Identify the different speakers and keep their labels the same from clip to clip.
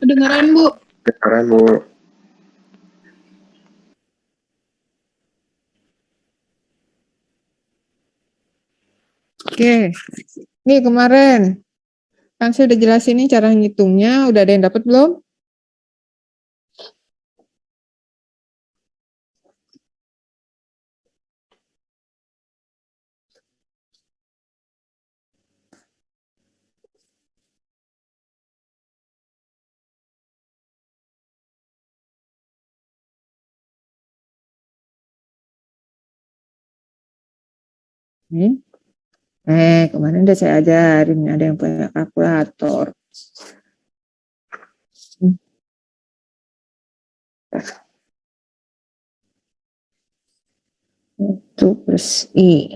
Speaker 1: Kedengaran, Bu?
Speaker 2: Kedengaran, Bu.
Speaker 1: Oke. Nih kemarin, kan saya udah jelasin nih cara ngitungnya. Udah ada yang dapat belum? Kemarin udah saya ajarin, ada yang punya kalkulator. Itu plus I.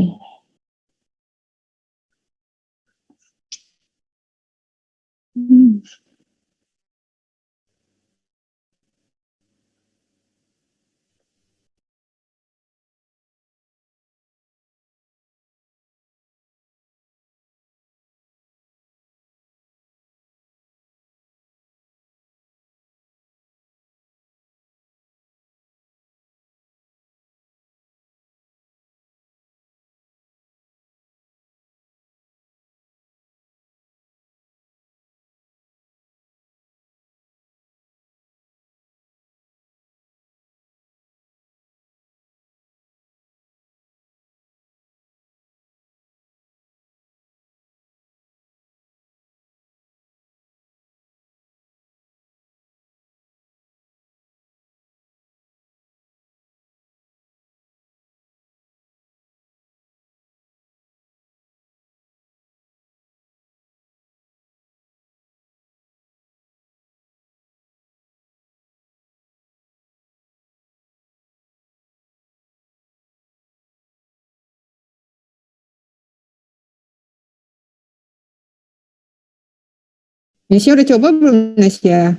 Speaker 1: Nesya udah coba belum, Nesya?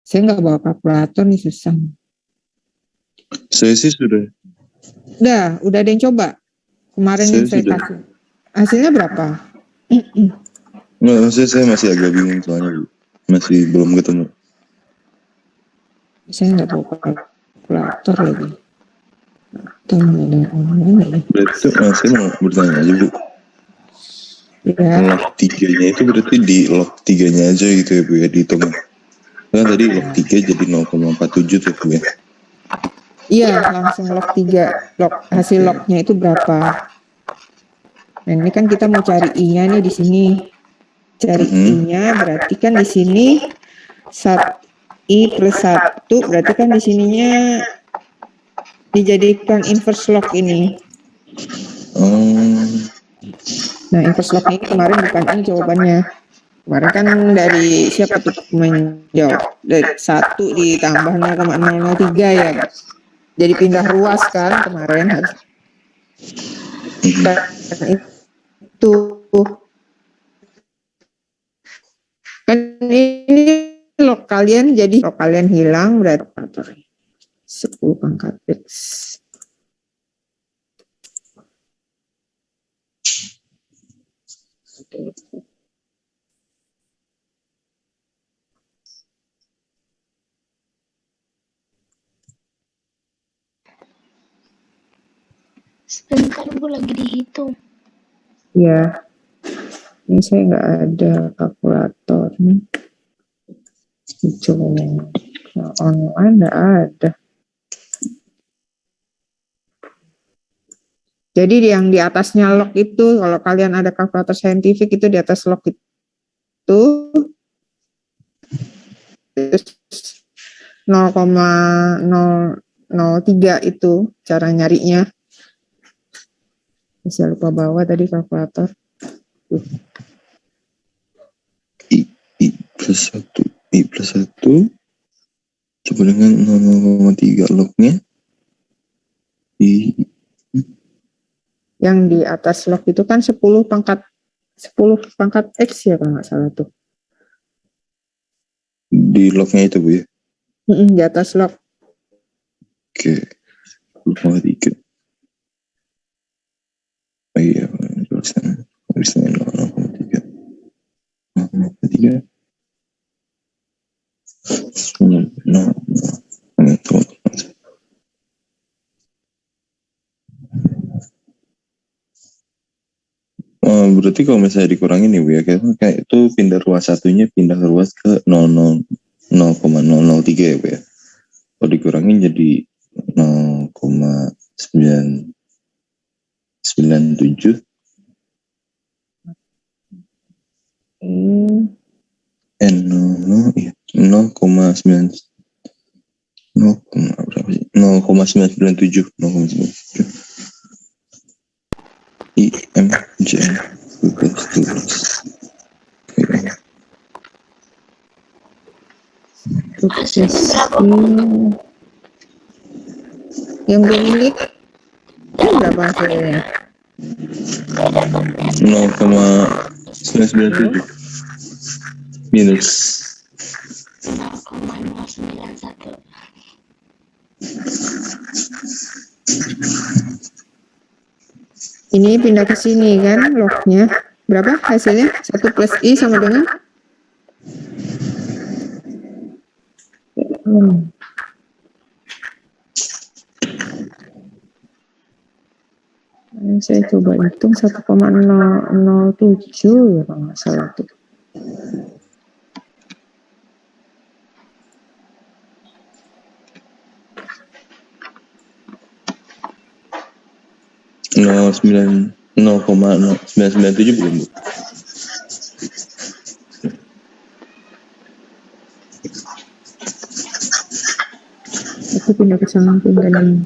Speaker 1: Saya nggak bawa kalkulator nih, susah.
Speaker 2: Saya sih sudah.
Speaker 1: Udah ada yang coba. Kemarin yang saya kasih. Hasilnya berapa?
Speaker 2: Nggak, maksudnya saya masih agak bingung soalnya, Bu. Masih belum ketemu.
Speaker 1: Saya nggak bawa kalkulator lagi. Mana ya?
Speaker 2: Berarti saya mau bertanya aja, Bu.
Speaker 1: Ya.
Speaker 2: Log 3-nya itu berarti di log 3-nya aja gitu ya, Bu, ya, dihitung. Kan tadi log 3 jadi 0,47 tuh, Bu, ya.
Speaker 1: Iya, langsung log 3. Hasil lognya itu berapa? Nah, ini kan kita mau cari I-nya nih di sini. Cari I-nya berarti kan di sini I plus 1 berarti kan di sininya dijadikan inverse log ini. Nah, inverse log ini kemarin bukan ini jawabannya. Kemarin kan dari siapa tuh menjawab? Dari 1 ditambah 0,003 ya. Jadi pindah ruas kan kemarin harus. Dan itu kan ini log kalian, jadi log kalian hilang berarti 10 pangkat X.
Speaker 3: Sebentar, Bu, lagi dihitung.
Speaker 1: Ya, ini saya nggak ada kalkulator nih. Coba online nggak ada. Jadi yang di atasnya log itu, kalau kalian ada kalkulator saintifik itu di atas log itu 0,003 itu cara nyarinya. Bisa lupa bawa tadi kalkulator.
Speaker 2: I plus 1 coba dengan 0,3 lognya
Speaker 1: yang di atas log itu kan 10 pangkat X ya kalau nggak salah tuh.
Speaker 2: Di lognya itu, Bu, ya?
Speaker 1: Di atas log.
Speaker 2: Oke. 0,3. Oh iya, tulisannya 0,3. No, itu. Berarti kalau misalnya dikurangin nih Bu ya, kayak itu pindah ruas satunya pindah ruas ke 0,003 ya Bu ya. Kalau dikurangin jadi 0,997 iya 0,9 berapa sih? 0,997 IMJN tugas.
Speaker 3: Hasilnya berapa?
Speaker 1: Yang belum milik ini berapa hasilnya?
Speaker 2: 0,997 minus
Speaker 3: 0,091.
Speaker 1: Ini pindah ke sini kan lognya. Berapa hasilnya? 1 plus I sama dengan? Saya coba hitung 1,007 ya kalau nggak salah tuh.
Speaker 2: sembilan 0,997 belum Bu?
Speaker 1: Aku pindah ke samping kan.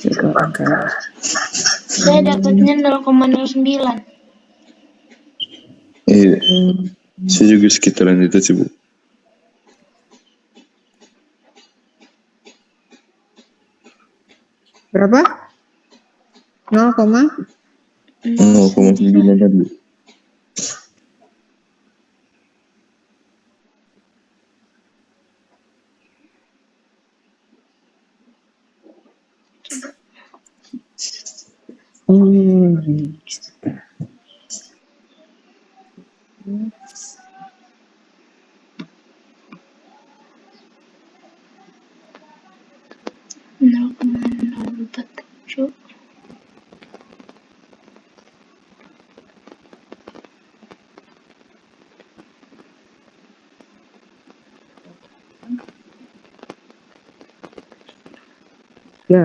Speaker 1: Coba angka.
Speaker 3: Saya dapatnya 0,09.
Speaker 2: Iya, saya juga sekitaran itu sih Bu.
Speaker 1: Berapa? 0,9
Speaker 2: 0,9 tadi.
Speaker 3: Nol koma nol empat tujuh.
Speaker 1: Ya.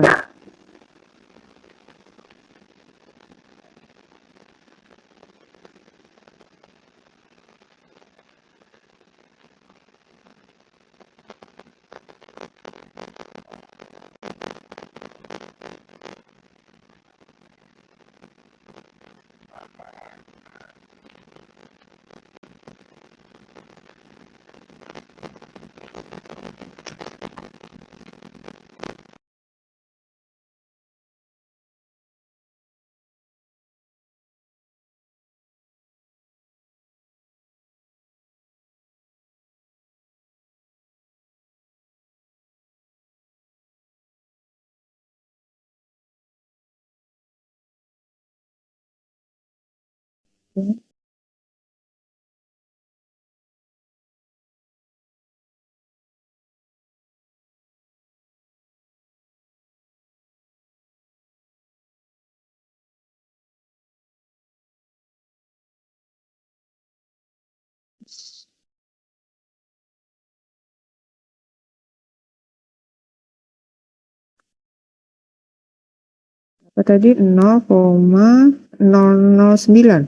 Speaker 1: Apa tadi 0,009?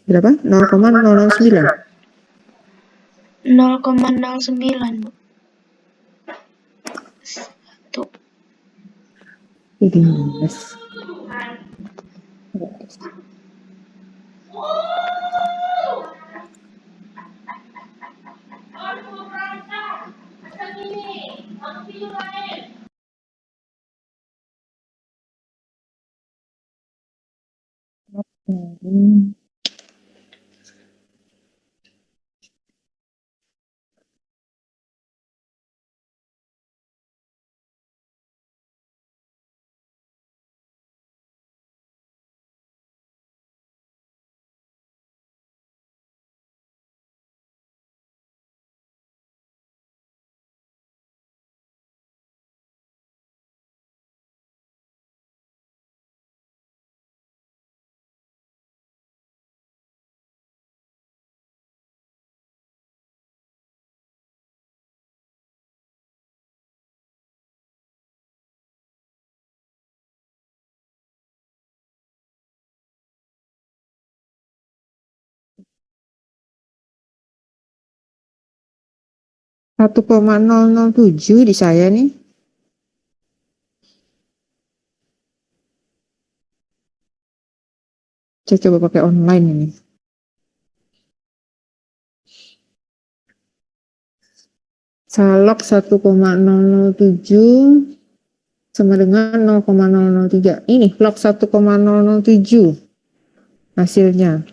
Speaker 1: Berapa? 0,009.
Speaker 3: 0,09 Bu. Tuh.
Speaker 1: Jadi minus. 1,007 di saya nih. Saya coba pakai online ini. Salok 1,007 sama dengan 0,003. Ini log 1,007 hasilnya.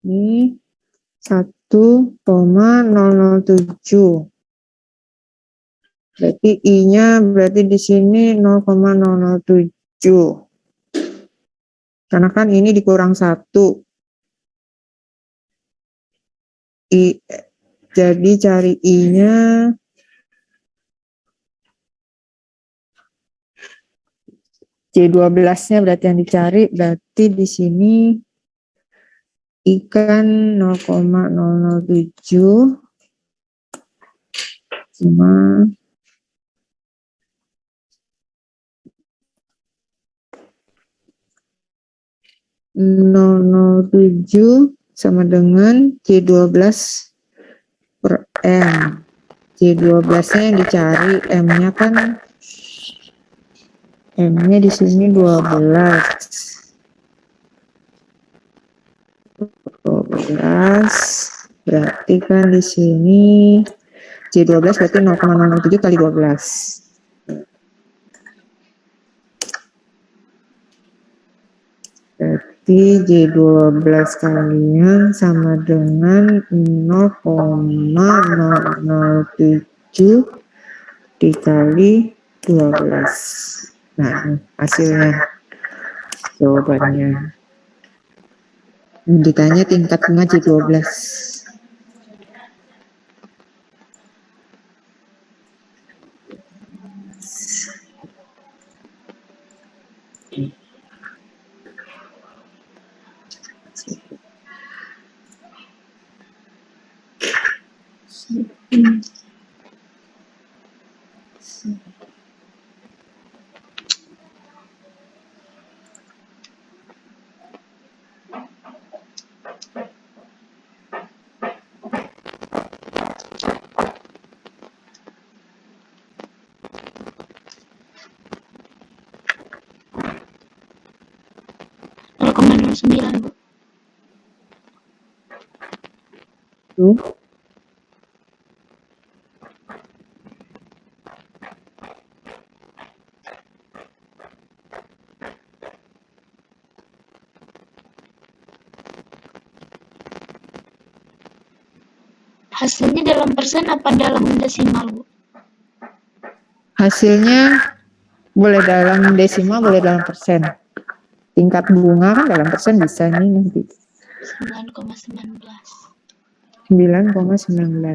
Speaker 1: Ini 1,007. Berarti I-nya berarti di sini 0,007. Karena kan ini dikurang 1. Jadi cari I-nya C12-nya berarti yang dicari, berarti di sini ikan 0,007 sama 007 sama dengan C12 per M. C12-nya yang dicari, M-nya kan M-nya di sini 12. 12 berarti kan di sini C12 berarti 0,007 kali 12. Berarti J12 kalian sama dengan 0,007 dikali 12. Nah, hasilnya jawabannya. Ditanya tingkat bunga J12.
Speaker 3: Sembilan, Bu.
Speaker 1: Tuh.
Speaker 3: Hasilnya dalam persen apa dalam desimal, Bu?
Speaker 1: Hasilnya boleh dalam desimal, boleh dalam persen. Tingkat bunga kan dalam persen bisa nih nanti.
Speaker 3: 9,19.
Speaker 1: 9,19.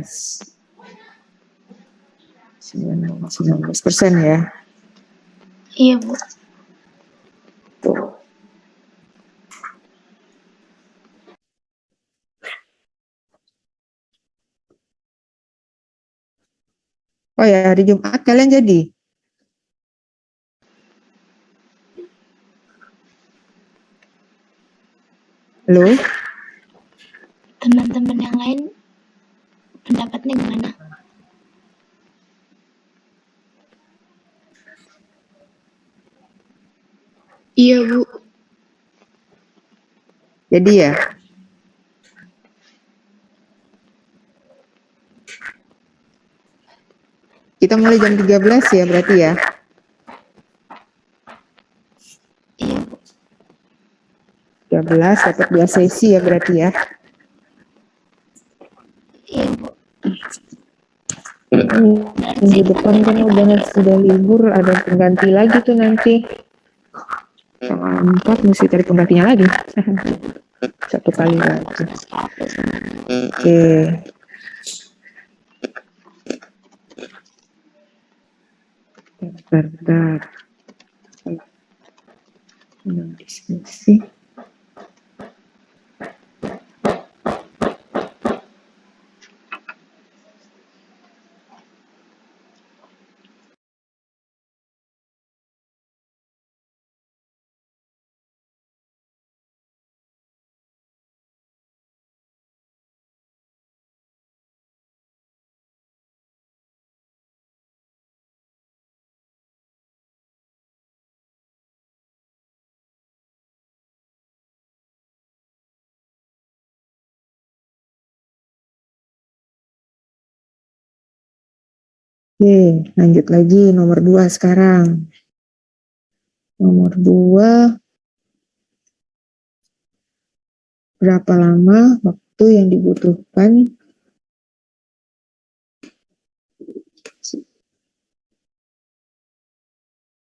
Speaker 1: 9,19% ya.
Speaker 3: Iya, Bu.
Speaker 1: Tuh. Oh ya, hari Jumat kalian jadi? Halo?
Speaker 3: Teman-teman yang lain pendapatnya gimana?
Speaker 1: Iya, Bu. Jadi ya? Kita mulai jam 13 ya berarti ya?
Speaker 3: Iya, Bu.
Speaker 1: 13 dapat 2 sesi ya berarti ya?
Speaker 3: Iya, Bu.
Speaker 1: Minggu depan kan sudah libur, ada pengganti lagi tuh nanti. Tanggal 4 mesti cari penggantinya lagi. Satu kali lagi. Oke. Bentar. Diskusi. Oke, lanjut lagi nomor 2 sekarang. Nomor 2, berapa lama waktu yang dibutuhkan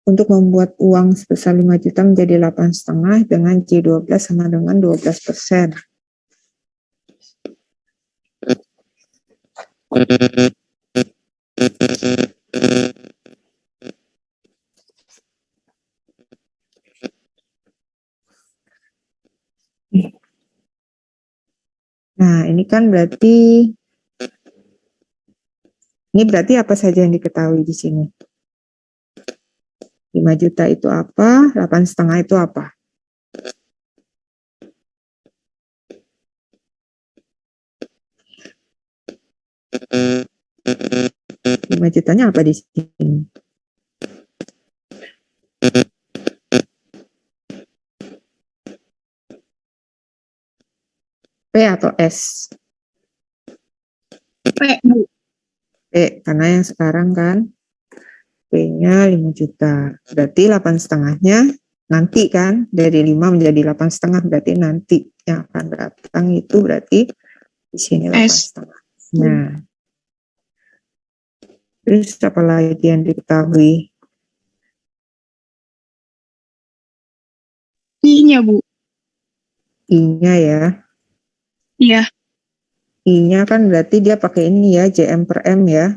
Speaker 1: untuk membuat uang sebesar 5 juta menjadi 8,5 dengan C12 sama dengan 12%. Nah, ini kan berarti apa saja yang diketahui di sini? 5 juta itu apa? 8,5 itu apa? 5 jutanya apa di sini? P atau S?
Speaker 4: P, Bu.
Speaker 1: P, karena yang sekarang kan P-nya 5 juta. Berarti 8,5-nya nanti kan, dari 5 menjadi 8,5, berarti nanti yang akan datang itu berarti di sini 8,5. Nah, terus apa lagi yang diketahui?
Speaker 4: I-nya, Bu.
Speaker 1: I-nya ya.
Speaker 4: Iya.
Speaker 1: I-nya kan berarti dia pakai ini ya, JM per M ya.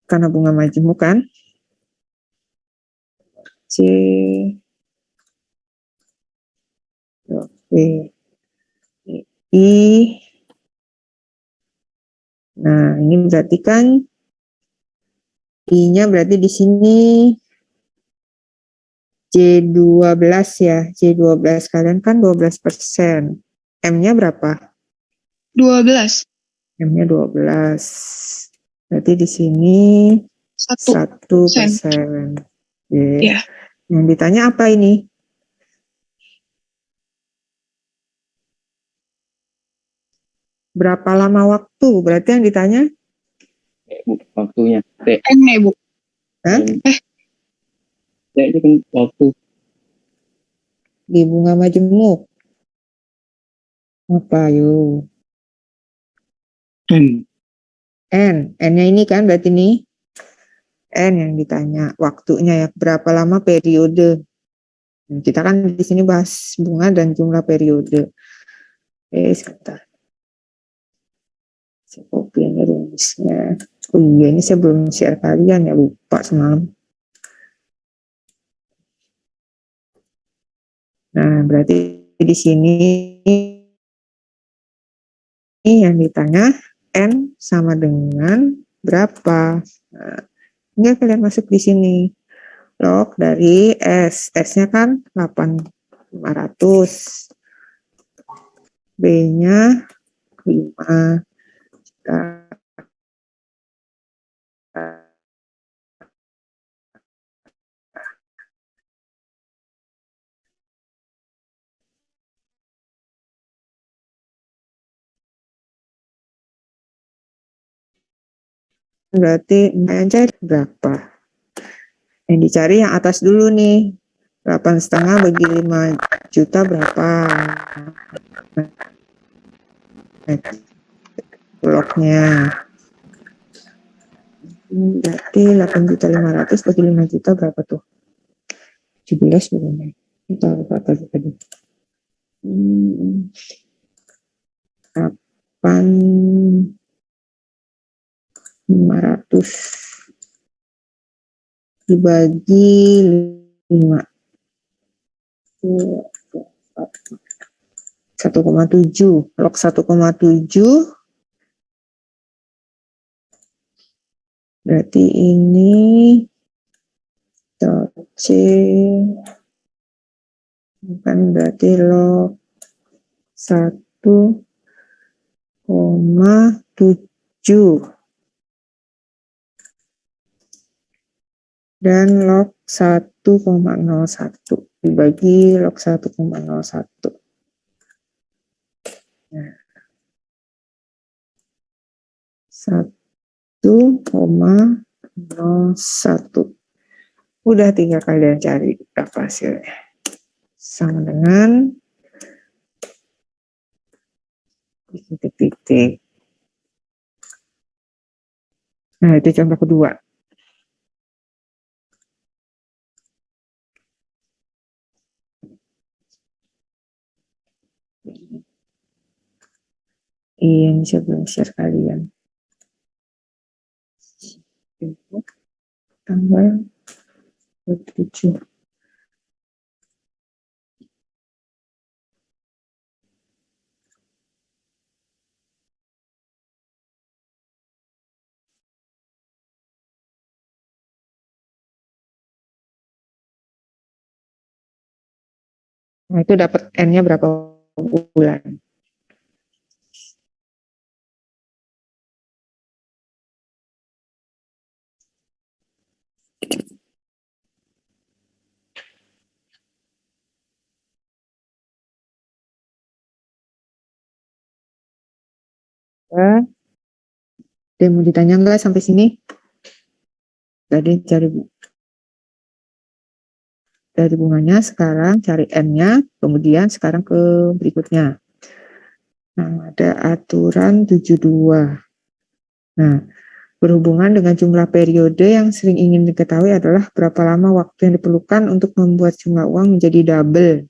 Speaker 1: Karena bunga majemuk kan. C. Oke. I. Nah, ini berarti kan I-nya berarti di sini C12 ya. C12 kalian kan 12%. M-nya berapa?
Speaker 4: 12.
Speaker 1: M-nya 12. Berarti di sini 1%. Oke.
Speaker 4: Iya.
Speaker 1: Yang ditanya apa ini? Berapa lama waktu? Berarti yang ditanya?
Speaker 5: Bu, waktunya. T.
Speaker 4: M-nya, Bu.
Speaker 1: Hah?
Speaker 5: T itu kan waktu.
Speaker 1: Di bunga majemuk. Apa yuk?
Speaker 5: N.
Speaker 1: N. N-nya ini kan berarti nih. N yang ditanya. Waktunya ya. Berapa lama periode? Kita kan di sini bahas bunga dan jumlah periode. Sebentar. Saya copy ini rumusnya. Oh iya, ini saya belum share kalian ya, lupa semalam. Nah, berarti di sini yang ditanya N sama dengan berapa? Nah, ini kalian masuk di sini. Log dari S. S-nya kan 8.500. B-nya 5. Berarti yang cair berapa? Yang dicari yang atas dulu nih. 8,5 bagi 5 juta berapa? Lognya. Berarti 8.500.000 bagi 5 juta berapa tuh? 17 bukan? Kita lupa tadi. 8.500 dibagi 5. 1,7. Log 1,7 berarti ini C bukan, berarti log 1,7 dan log 1,01 dibagi log 1,01. Nah, 1,01. Udah tinggal kalian cari berapa hasilnya. Sama dengan titik-titik. Nah, itu contoh kedua. Iya, bisa belum share kalian. Tanggal 27. Nah, itu dapat N-nya berapa bulan. Ada yang mau ditanya nggak sampai sini? Gak ada yang cari dari bunganya, sekarang cari N-nya, kemudian sekarang ke berikutnya. Nah, ada aturan 72. Nah, berhubungan dengan jumlah periode yang sering ingin diketahui adalah berapa lama waktu yang diperlukan untuk membuat jumlah uang menjadi double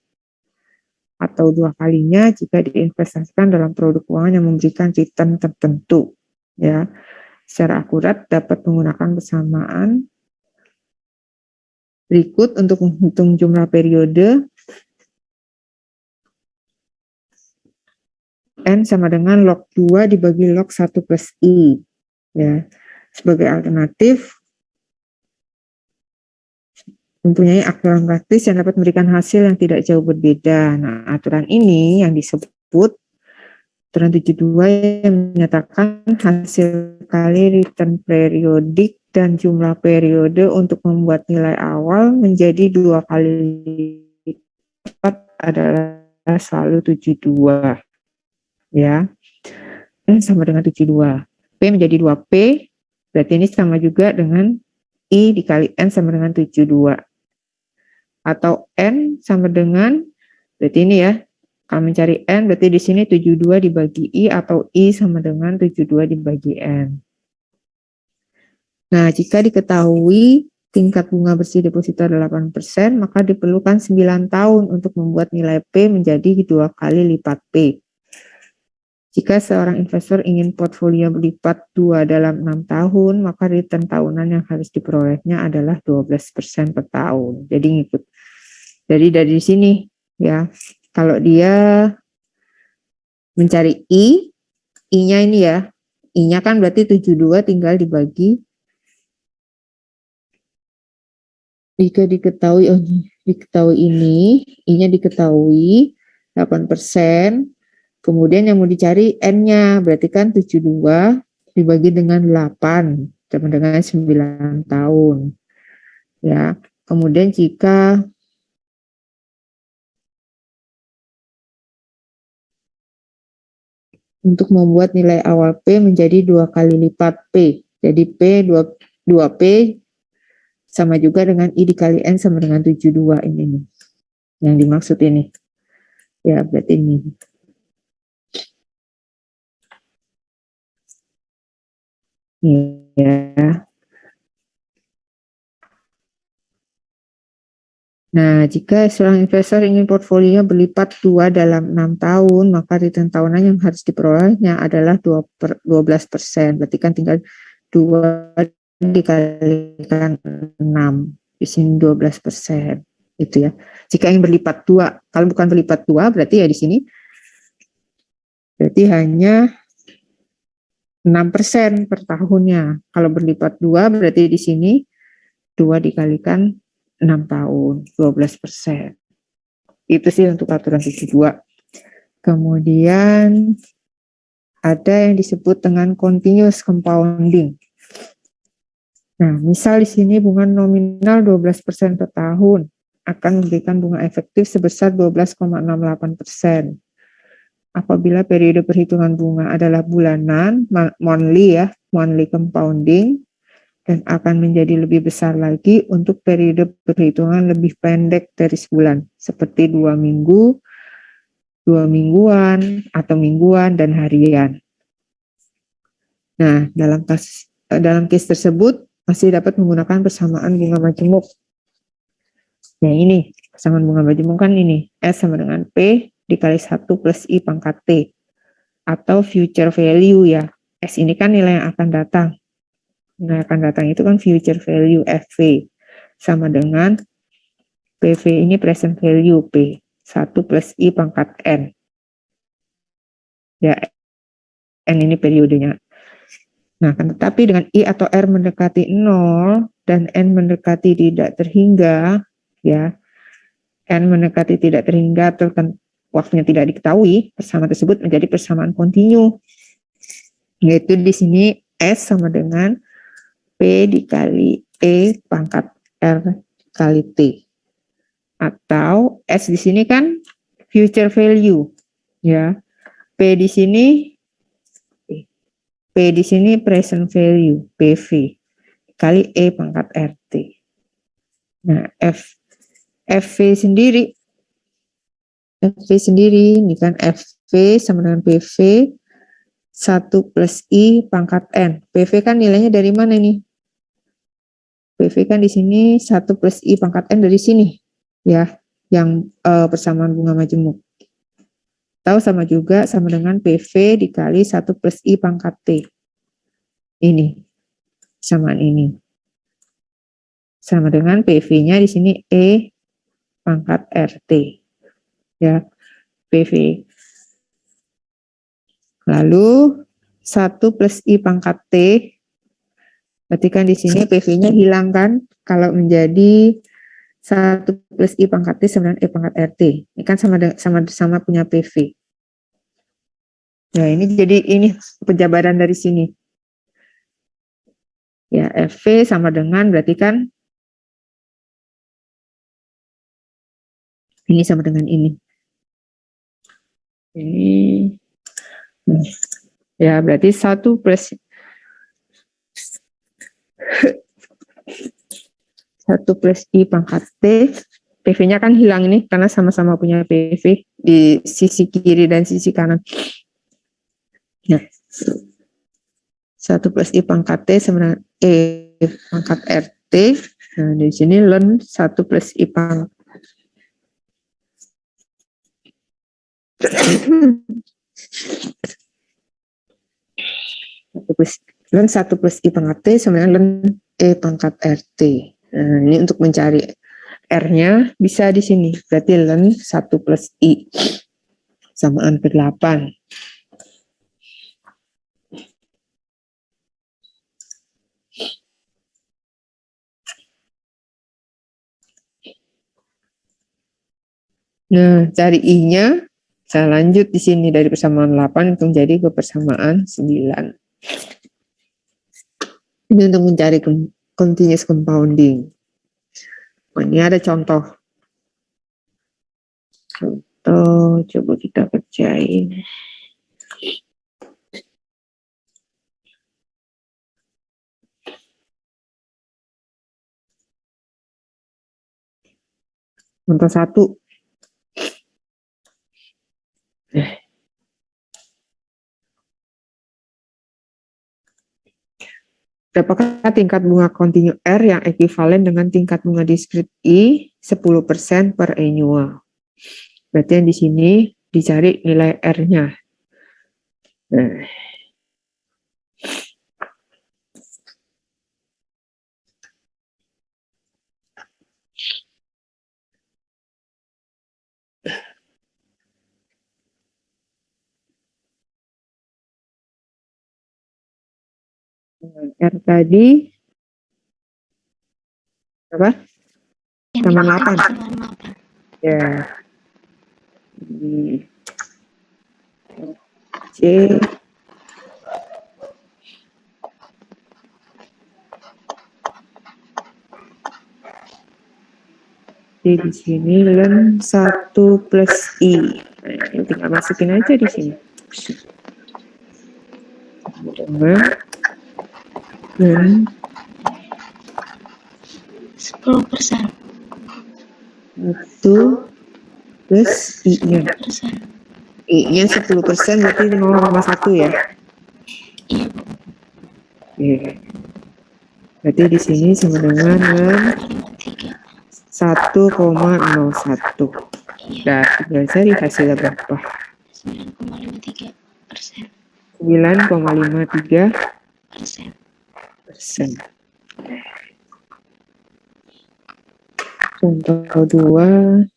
Speaker 1: atau 2 kalinya jika diinvestasikan dalam produk keuangan yang memberikan return tertentu. Ya, secara akurat dapat menggunakan persamaan berikut untuk menghitung jumlah periode. N sama dengan log 2 dibagi log 1 plus I. Ya, sebagai alternatif mempunyai aturan praktis yang dapat memberikan hasil yang tidak jauh berbeda. Nah, aturan ini yang disebut aturan 72 yang menyatakan hasil kali return periodik dan jumlah periode untuk membuat nilai awal menjadi 2 kali lipat adalah selalu 72. Ya. N sama dengan 72. P menjadi 2P, berarti ini sama juga dengan I dikali N sama dengan 72. Atau N sama dengan, berarti ini ya, kalau mencari N berarti di sini 72 dibagi I atau I sama dengan 72 dibagi N. Nah, jika diketahui tingkat bunga bersih deposito 8%, maka diperlukan 9 tahun untuk membuat nilai P menjadi 2 kali lipat P. Jika seorang investor ingin portfolio berlipat 2 dalam 6 tahun, maka return tahunan yang harus diperolehnya adalah 12% per tahun. Jadi ngikut. Jadi dari sini ya, kalau dia mencari I-nya ini ya, I-nya kan berarti 72 tinggal dibagi. Jika diketahui, diketahui ini, I-nya diketahui 8%, kemudian yang mau dicari N-nya, berarti kan 72 dibagi dengan 8, sama dengan 9 tahun. Ya, kemudian jika untuk membuat nilai awal P menjadi 2 kali lipat P. Jadi P 2P sama juga dengan I dikali N sama dengan 72 ini nih. Yang dimaksud ini. Ya, berarti ini. Ya. Nah, jika seorang investor ingin portfolionya berlipat 2 dalam 6 tahun, maka return tahunan yang harus diperolehnya adalah 12%. Berarti kan tinggal 2 dikalikan 6. Di sini 12%. Itu ya. Jika ingin berlipat 2, kalau bukan berlipat 2 berarti ya di sini berarti hanya 6% per tahunnya. Kalau berlipat 2 berarti di sini 2 dikalikan 6 tahun, 12%. Itu sih untuk aturan 72. Kemudian ada yang disebut dengan continuous compounding. Nah, misal di sini bunga nominal 12% per tahun akan memberikan bunga efektif sebesar 12,68%. apabila periode perhitungan bunga adalah bulanan, monthly ya, monthly compounding, dan akan menjadi lebih besar lagi untuk periode perhitungan lebih pendek dari sebulan, seperti 2 minggu, 2 mingguan, atau mingguan, dan harian. Nah, dalam case tersebut, masih dapat menggunakan persamaan bunga majemuk. Nah, ini, persamaan bunga majemuk kan ini, S sama dengan P dikali 1 plus I pangkat T, atau future value ya. S ini kan nilai yang akan datang. Nilai akan datang itu kan future value FV, sama dengan PV ini present value P, 1 plus I pangkat N. Ya, N ini periodenya. Nah, tetapi dengan I atau R mendekati 0 dan N mendekati tidak terhingga, ya, N mendekati tidak terhingga atau waktunya tidak diketahui, persamaan tersebut menjadi persamaan kontinu. Yaitu di sini S sama dengan P dikali E pangkat R kali T. Atau S di sini kan future value, ya. P di sini present value, PV, kali E pangkat RT. Nah, FV sendiri, ini kan FV sama dengan PV, 1 plus I pangkat N. PV kan nilainya dari mana ini? PV kan di sini 1 plus I pangkat N dari sini, ya, yang persamaan bunga majemuk. Tahu sama juga sama dengan PV dikali 1 plus I pangkat T. Ini, samaan ini. Sama dengan PV-nya di sini E pangkat RT. Ya, PV. Lalu 1 plus I pangkat T, berarti kan di sini PV-nya hilang kan, kalau menjadi 1 plus I pangkat T sama dengan E pangkat RT. Ini kan sama punya PV. Ya, ini jadi ini penjabaran dari sini. Ya, FV sama dengan berarti kan ini sama dengan ini. Ini. Ya, berarti 1 plus 1 plus I pangkat T, PV-nya kan hilang ini, karena sama-sama punya PV di sisi kiri dan sisi kanan. Nah, 1 plus I pangkat T sama dengan E pangkat RT. Nah, di sini ln 1 plus I pangkat ln 1 plus I pangkat T sama dengan ln E pangkat RT. Nah, ini untuk mencari R-nya bisa di sini. Berarti ln 1 plus I samaan ke 8. Nah, cari I-nya, saya lanjut di sini dari persamaan 8 untuk menjadi ke persamaan 9. Ini untuk mencari continuous compounding. Nah, ini ada contoh. Coba kita kerjain. Contoh 1. Berapakah tingkat bunga kontinu R yang ekuivalen dengan tingkat bunga diskrit I 10% per annual? Berarti yang di sini dicari nilai R-nya. Nah. R tadi apa? Sama 8. Ya. C. Jadi di sini ln 1 plus I. Nah, ini tinggal masukin aja di sini. Dengan
Speaker 3: 10%.
Speaker 1: itu plus I-nya.
Speaker 3: 10%.
Speaker 1: I-nya 10% berarti 0,1 ya.
Speaker 3: Iya, Bu.
Speaker 1: Oke. Berarti di sini sama dengan
Speaker 3: 53.
Speaker 1: 1,01.
Speaker 3: Iya,
Speaker 1: Nah, tinggal cari hasilnya berapa.
Speaker 3: 9,53%.
Speaker 1: 9,53%. Contoh 2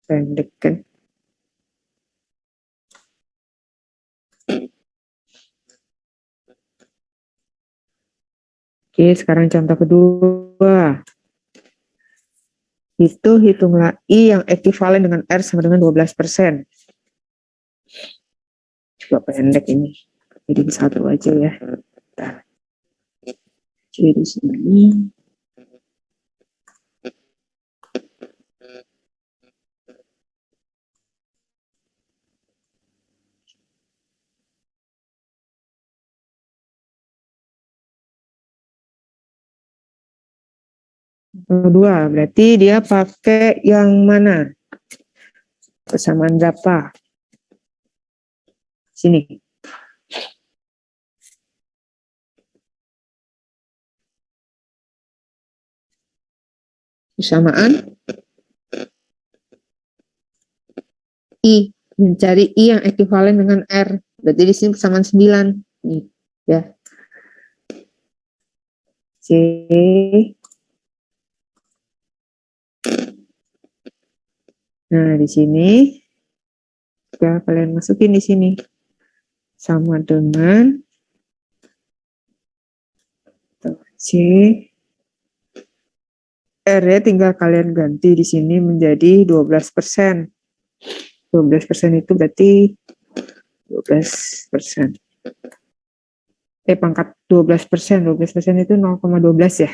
Speaker 1: pendek kan. Oke, sekarang contoh kedua. Itu hitunglah I yang ekivalen dengan R sama dengan 12%. Coba pendek ini. Jadi satu aja ya. Jadi di sini kedua, berarti dia pakai yang mana? Persamaan berapa? Sini. Persamaan I. Mencari I yang ekivalen dengan R. Berarti di sini persamaan 9. Nih, ya. C. Nah, di sini ya kalian masukin di sini sama dengan C. R ya tinggal kalian ganti di sini menjadi 12%. 12% itu berarti 12%. Pangkat 12%. 12% itu 0,12 ya.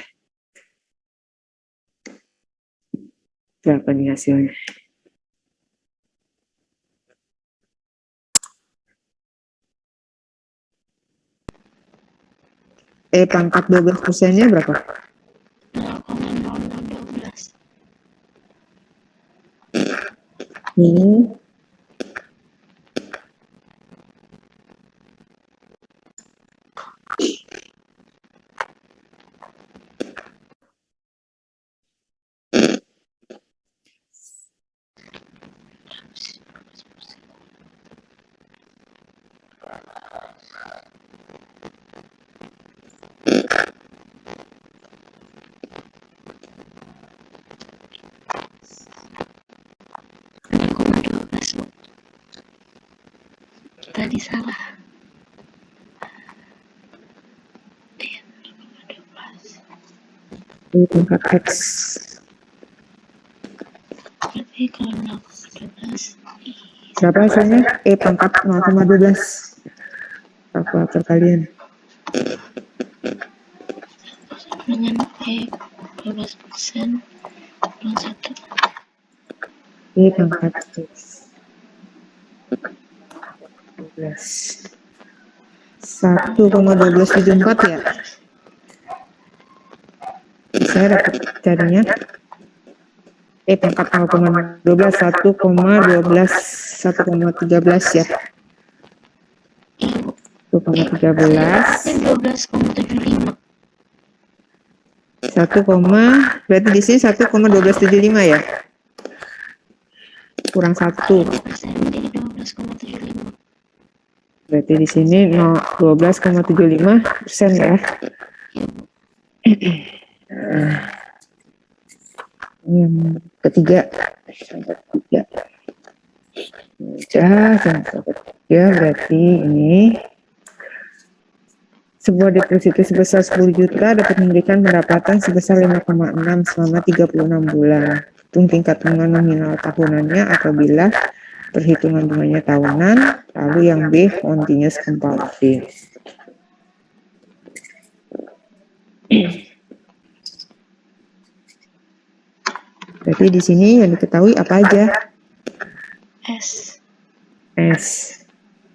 Speaker 1: Berapa nih hasilnya? Pangkat 12%-nya berapa?
Speaker 3: 0,0012.
Speaker 1: Ini
Speaker 3: Tadi salah.
Speaker 1: pangkat X.
Speaker 3: Berarti kalau 0,12
Speaker 1: Berapa hasilnya? Pangkat 0,12. Kalkulator kalian.
Speaker 3: dengan 12% kurang 1.
Speaker 1: Pangkat X. 12. 1,1274 ya. Saya dapat carinya pangkat 0,12 1,13 ya. 1,13
Speaker 3: 12,75.
Speaker 1: 1, berarti di sini 1,1275 ya. Kurang 1.
Speaker 3: Jadi 12,75.
Speaker 1: Berarti di sini 12,75% ya. Yang ketiga. Contoh ketiga berarti ini sebuah deposito sebesar 10 juta dapat memberikan pendapatan sebesar 5,6 selama 36 bulan. Hitung tingkat bunga nominal tahunannya apabila perhitungan bunganya tahunan, lalu yang B continuous compounding. Berarti di sini yang diketahui apa aja?
Speaker 3: S.
Speaker 1: S.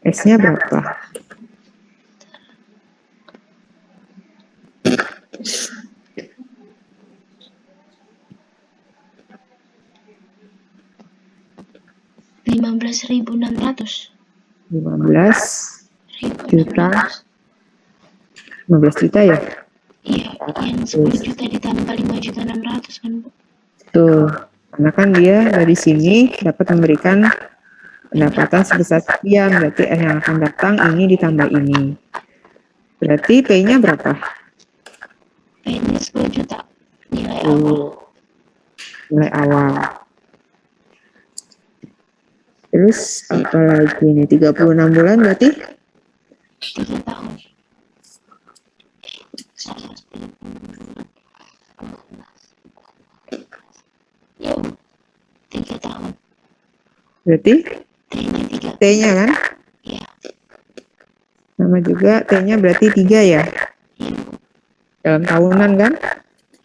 Speaker 1: S-nya berapa?
Speaker 3: Rp15.600.
Speaker 1: 15 juta. 15 juta ya?
Speaker 3: Iya, yang 10 juta ditambah 5.600.000 kan, Bu?
Speaker 1: Tuh. Karena kan dia dari sini dapat memberikan pendapatan sebesar sekian. Berarti yang akan datang ini ditambah ini. Berarti P-nya berapa?
Speaker 3: P-nya 10 juta. Nilai awal.
Speaker 1: Nilai awal. Terus apa lagi nih? 36 bulan berarti
Speaker 3: 3 tahun. Ya, Bu. 3 tahun.
Speaker 1: berarti
Speaker 3: T-nya 3.
Speaker 1: T-nya kan?
Speaker 3: Iya.
Speaker 1: Sama juga T-nya berarti 3 ya?
Speaker 3: Iya, Bu.
Speaker 1: Dalam tahunan kan?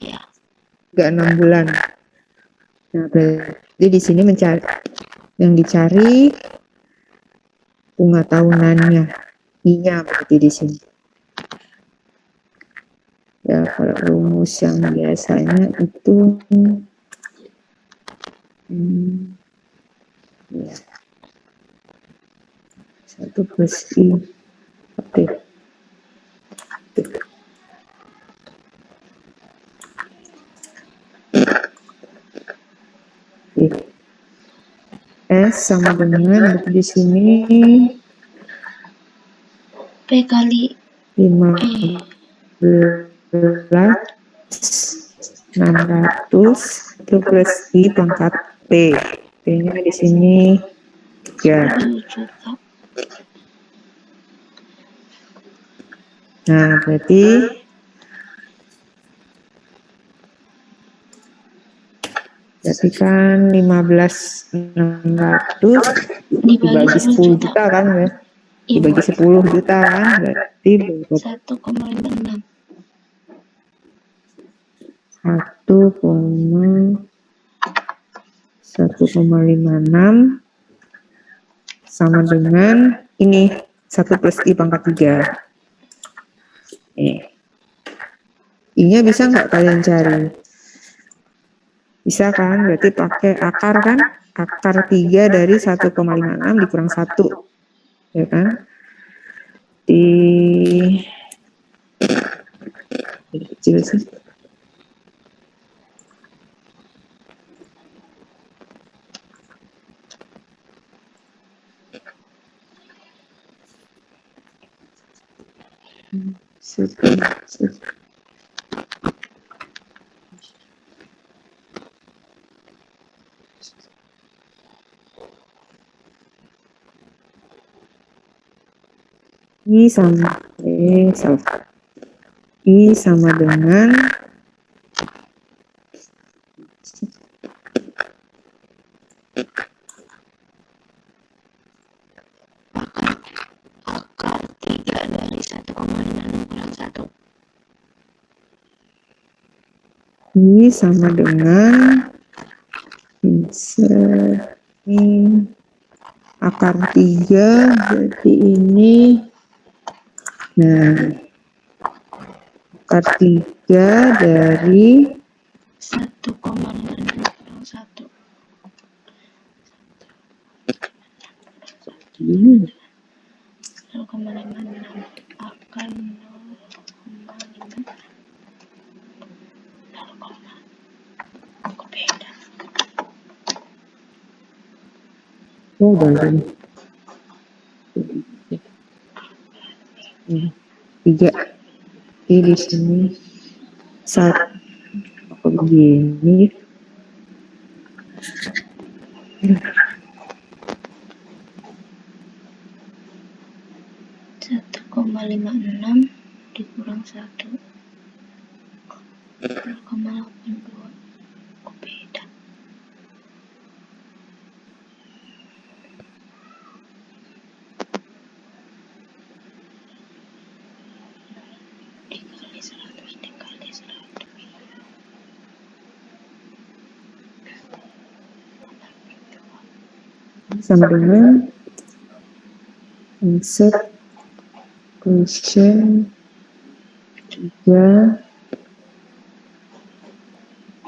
Speaker 3: Iya.
Speaker 1: 36 bulan. Nah, berarti di sini mencari yang dicari bunga tahunannya. I-nya berarti di sini. Ya, kalau rumus yang biasanya itu ya, 1 plus I. Oke. S sama dengan berarti di sini
Speaker 3: P kali
Speaker 1: 15.600 itu plus I pangkat T. T-nya di sini 3.
Speaker 3: 10 juta.
Speaker 1: Nah, berarti kan 15.600 dibagi 10 juta kan ya? Dibagi 10 juta kan? Berarti
Speaker 3: 1,56.
Speaker 1: 1,56 sama dengan ini 1 plus I pangkat 3. I-nya bisa nggak kalian cari? Bisa kan? Berarti pakai akar kan? Akar 3 dari 1,56 dikurang 1. Ya kan? Jadi kecil sih. I sama dengan
Speaker 3: Akar 3 dari 1,56 kurang 1.
Speaker 1: I sama dengan ini akar 3 berarti ini, nah akar 3 dari
Speaker 3: 1,56 kurang 1.
Speaker 1: ini
Speaker 3: 0,56 akan 0,5. Aku beda.
Speaker 1: dari 3 di sini 1 apa begini
Speaker 3: 1,56 dikurang 1. 0,82. Aku beda. Dikali 100 dikali 100.
Speaker 1: sama dengan insert question 3.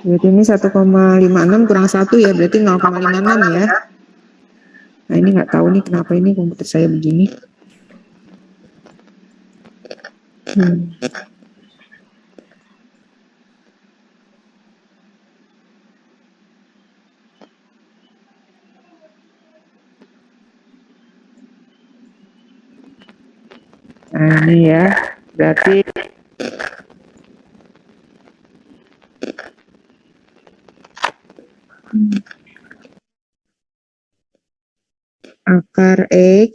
Speaker 1: Berarti ini 1,56 kurang 1 ya, berarti 0,56 ya. Nah ini nggak tahu nih kenapa ini komputer saya begini. Nah ini ya, berarti akar X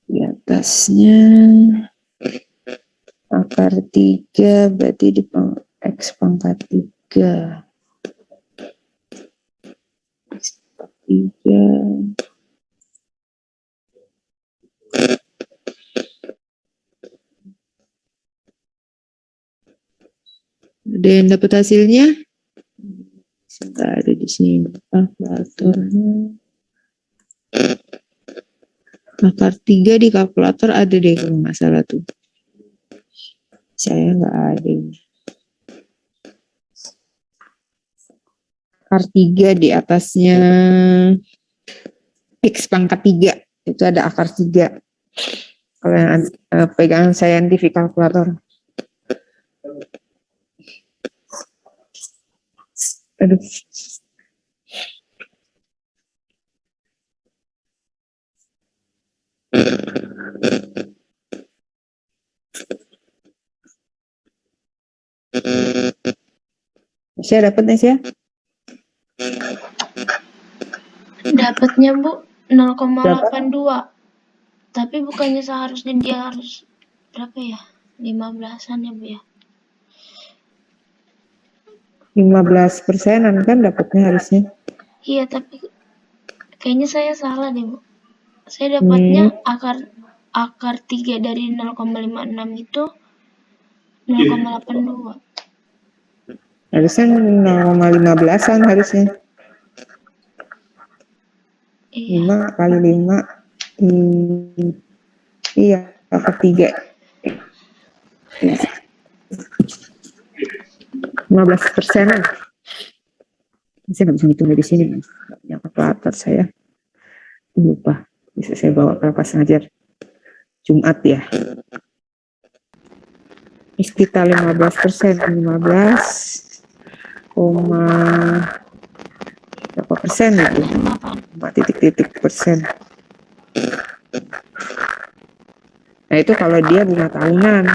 Speaker 1: di atasnya akar 3 berarti di X pangkat 3. X pangkat 3. Ada yang dapat hasilnya? Sudah ada di sini kalkulatornya. Akar 3 di kalkulator ada deh kalau nggak salah tuh. Saya nggak ada. Akar 3 di atasnya X pangkat 3 itu ada akar 3. Kalau yang pegangan scientific kalkulator. Aduh. Saya dapat nih ya?
Speaker 3: Dapatnya Bu 0,82. Tapi bukannya seharusnya dia harus berapa ya? 15-an ya Bu ya?
Speaker 1: 15%-an kan dapatnya harusnya.
Speaker 3: Iya, tapi kayaknya saya salah deh Bu. Saya dapatnya akar 3 dari 0,56 itu 0,82.
Speaker 1: Harusnya 0,15-an harusnya.
Speaker 3: Iya.
Speaker 1: 5 kali 5. Iya, akar 3. 15%-an. Saya nggak bisa ngitung dari sini. Nggak punya kalkulator saya. Lupa. Bisa saya bawa ke pas ngajar. Jumat ya. Sekitar 15%. 15, berapa persen gitu? 5 titik-titik persen. Nah itu kalau dia bunga tahunan.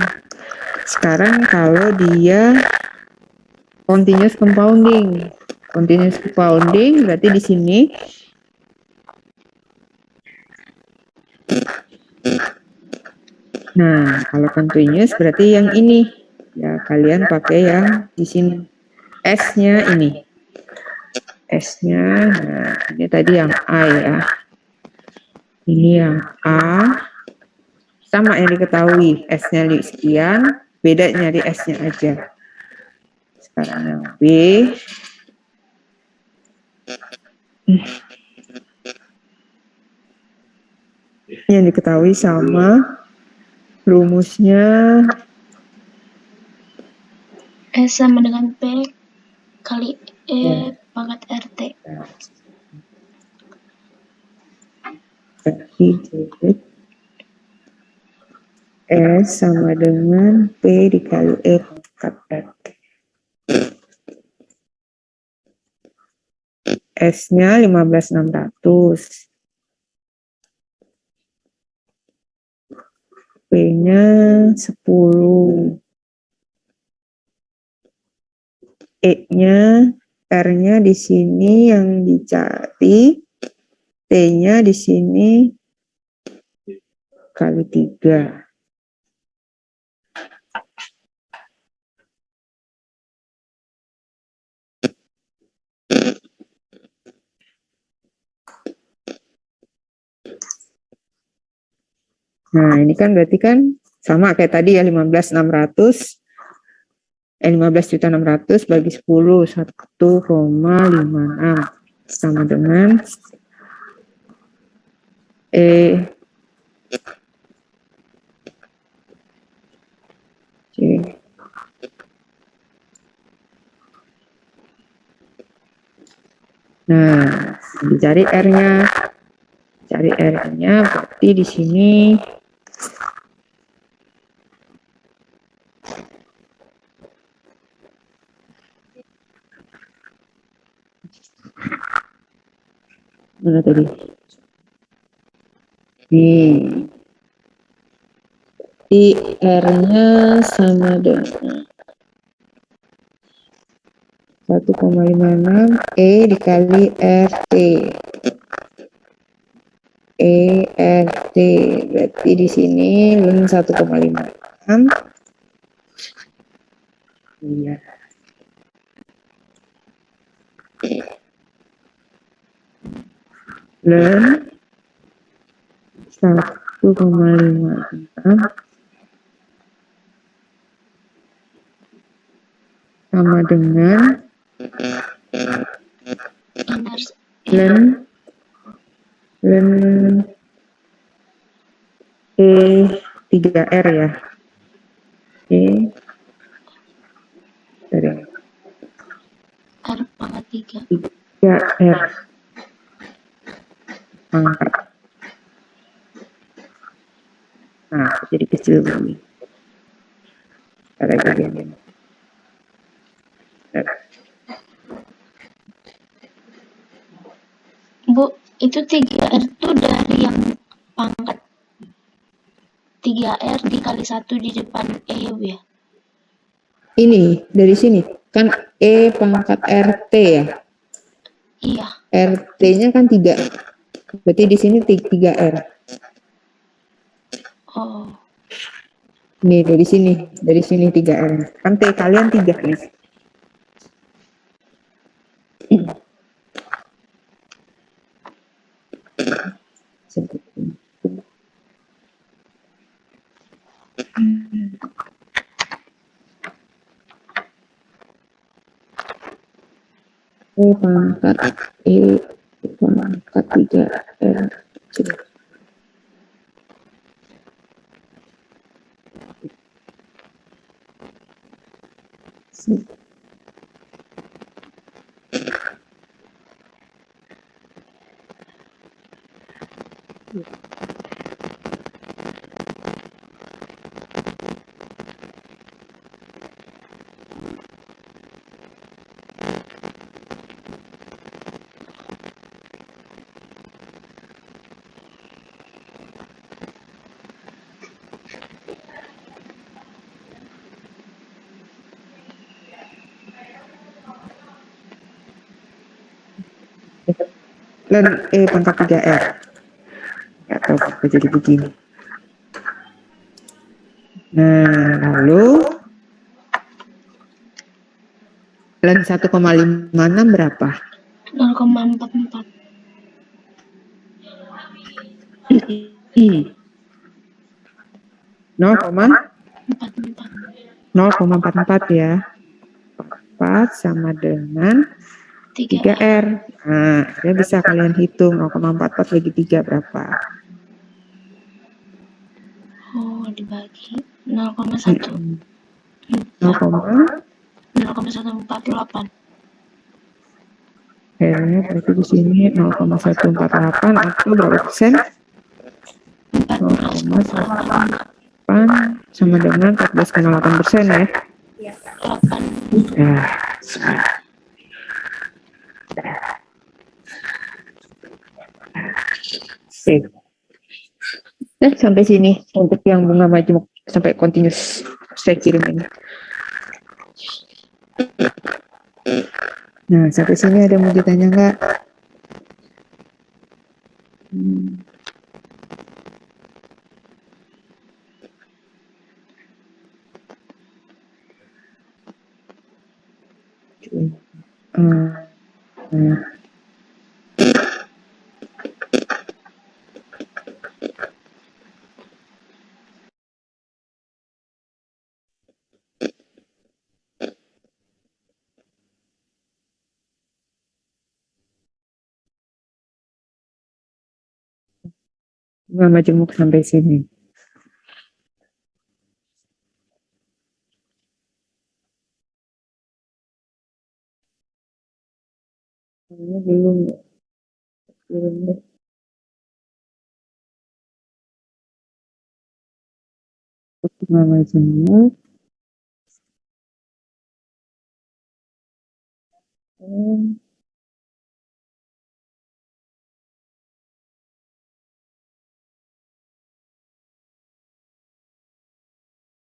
Speaker 1: Sekarang kalau dia continuous compounding. Continuous compounding berarti di sini nah, kalau continuous berarti yang ini. Ya, kalian pakai yang di sini. S-nya ini. S-nya, nah, ini tadi yang A ya. Ini yang A. Sama yang diketahui. S-nya sekian, beda nyari S-nya aja. Sekarang yang B. Yang diketahui sama rumusnya
Speaker 3: S sama dengan P kali E pangkat RT.
Speaker 1: S sama dengan P dikali E pangkat RT. S-nya 15.600. P-nya 10. E-nya, R-nya di sini yang dicari. T-nya di sini kali 3. Nah, ini kan berarti kan sama kayak tadi ya 15.600 bagi 10 1,56 sama dengan E C. Nah, dicari R-nya. Cari R-nya berarti di sini mana tadi? Nih. Di R-nya sama dengan 1,56 E dikali RT. ERT berarti di sini ln 1,56. Iya. Ln 1,56 sama dengan ln E3R ya. Dari
Speaker 3: R pangkat 3.
Speaker 1: 3R pangkat. Nah, jadi kecil begini. Ada bagian.
Speaker 3: Bu, itu 3R tuh dari yang pangkat 3R dikali 1 di depan E ya, Bu ya?
Speaker 1: Ini dari sini kan E pangkat RT ya.
Speaker 3: Iya.
Speaker 1: RT-nya kan 3. Berarti di sini 3R.
Speaker 3: Oh,
Speaker 1: Nih dari sini 3R. Kan T kalian 3 nih. E pangkat 3R. Ln E pangkat 3R. Nggak tahu kenapa jadi begini. Nah, lalu ln 1,56 berapa?
Speaker 3: 0,44.
Speaker 1: 0,44 ya. 4 sama dengan 3R. Nah, ya bisa kalian hitung 0,44 bagi 3 berapa?
Speaker 3: Oh, dibagi 0,1. 0,148.
Speaker 1: Akhirnya berarti di sini 0,148 atau berapa persen? 0,148 sama dengan 14,8% ya.
Speaker 3: 8.
Speaker 1: Nah, oke. Sampai sini untuk yang bunga majemuk sampai continuous saya kirim ini. Nah, sampai sini ada mau ditanya nggak? bunga majemuk sampai sini. Ini belum deh. Bunga majemuk.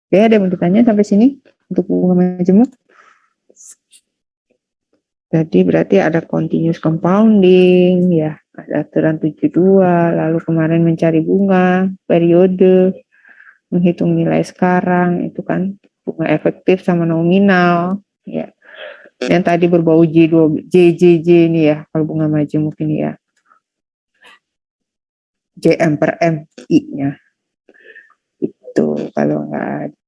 Speaker 1: Oke, ada yang mau ditanya sampai sini untuk bunga majemuk? Jadi berarti ada continuous compounding, ya, ada aturan 72, lalu kemarin mencari bunga, periode, menghitung nilai sekarang, itu kan bunga efektif sama nominal, ya. Yang tadi berbau JJJ ini ya, kalau bunga majemuk ini ya. JM per MI-nya. Itu kalau nggak